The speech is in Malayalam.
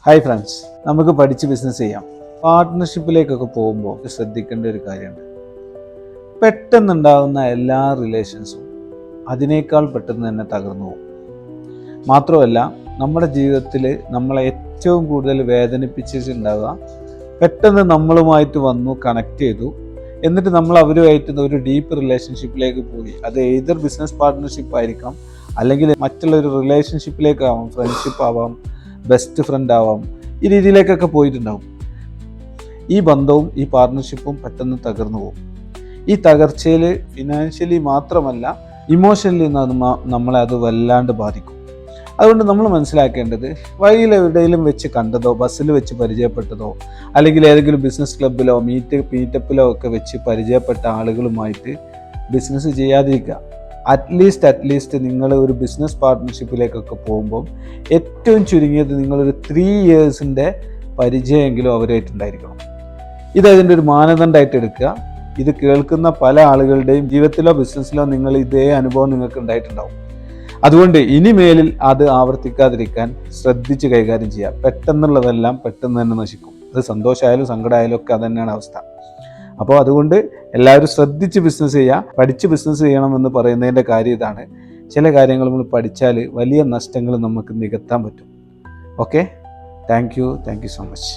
ഹായ് ഫ്രണ്ട്സ്, നമുക്ക് പഠിച്ച് ബിസിനസ് ചെയ്യാം. പാർട്ട്ണർഷിപ്പിലേക്കൊക്കെ പോകുമ്പോൾ ശ്രദ്ധിക്കേണ്ട ഒരു കാര്യമുണ്ട്. പെട്ടെന്നുണ്ടാകുന്ന എല്ലാ റിലേഷൻസും അതിനേക്കാൾ പെട്ടെന്ന് തന്നെ തകർന്നു പോകും. മാത്രമല്ല, നമ്മുടെ ജീവിതത്തിൽ നമ്മളെ ഏറ്റവും കൂടുതൽ വേദനിപ്പിച്ചിട്ടുണ്ടാവുക പെട്ടെന്ന് നമ്മളുമായിട്ട് വന്നു കണക്ട് ചെയ്തു, എന്നിട്ട് നമ്മൾ അവരുമായിട്ട് ഒരു ഡീപ്പ് റിലേഷൻഷിപ്പിലേക്ക് പോയി. അത് ഏതൊരു ബിസിനസ് പാർട്ട്ണർഷിപ്പ് ആയിരിക്കാം, അല്ലെങ്കിൽ മറ്റുള്ളൊരു റിലേഷൻഷിപ്പിലേക്കാവാം, ഫ്രണ്ട്ഷിപ്പ് ആവാം, ബെസ്റ്റ് ഫ്രണ്ട് ആവാം, ഈ രീതിയിലേക്കൊക്കെ പോയിട്ടുണ്ടാവും. ഈ ബന്ധവും ഈ പാർട്ട്ണർഷിപ്പും പെട്ടെന്ന് തകർന്നു പോകും. ഈ തകർച്ചയിൽ ഫിനാൻഷ്യലി മാത്രമല്ല, ഇമോഷണലി നമ്മളെ അത് വല്ലാണ്ട് ബാധിക്കും. അതുകൊണ്ട് നമ്മൾ മനസ്സിലാക്കേണ്ടത്, വഴിയിൽ എവിടെയെങ്കിലും വെച്ച് കണ്ടതോ, ബസ്സിൽ വെച്ച് പരിചയപ്പെട്ടതോ, അല്ലെങ്കിൽ ഏതെങ്കിലും ബിസിനസ് ക്ലബ്ബിലോ മീറ്റപ്പിലോ ഒക്കെ വെച്ച് പരിചയപ്പെട്ട ആളുകളുമായിട്ട് ബിസിനസ് ചെയ്യാതിരിക്കുക. അറ്റ്ലീസ്റ്റ് നിങ്ങൾ ഒരു ബിസിനസ് പാർട്ട്ണർഷിപ്പിലേക്കൊക്കെ പോകുമ്പോൾ ഏറ്റവും ചുരുങ്ങിയത് നിങ്ങളൊരു 3 ഇയേഴ്സിൻ്റെ പരിചയമെങ്കിലും അവരായിട്ടുണ്ടായിരിക്കണം. ഇതതിൻ്റെ ഒരു മാനദണ്ഡമായിട്ട് എടുക്കുക. ഇത് കേൾക്കുന്ന പല ആളുകളുടെയും ജീവിതത്തിലോ ബിസിനസ്സിലോ നിങ്ങൾ ഇതേ അനുഭവം നിങ്ങൾക്ക് ഉണ്ടായിട്ടുണ്ടാവും. അതുകൊണ്ട് ഇനിമേലിൽ അത് ആവർത്തിക്കാതിരിക്കാൻ ശ്രദ്ധിച്ച് കൈകാര്യം ചെയ്യുക. പെട്ടെന്നുള്ളതെല്ലാം പെട്ടെന്ന് തന്നെ നശിക്കും. അത് സന്തോഷമായാലും സങ്കടമായാലും ഒക്കെ അതുതന്നെയാണ് അവസ്ഥ. അപ്പോൾ അതുകൊണ്ട് എല്ലാവരും ശ്രദ്ധിച്ച് ബിസിനസ് ചെയ്യുക. പഠിച്ച് ബിസിനസ് ചെയ്യണമെന്ന് പറയുന്നതിൻ്റെ കാര്യം ഇതാണ്. ചില കാര്യങ്ങൾ നമ്മൾ പഠിച്ചാൽ വലിയ നഷ്ടങ്ങൾ നമുക്ക് നികത്താൻ പറ്റും. Okay, thank you so much.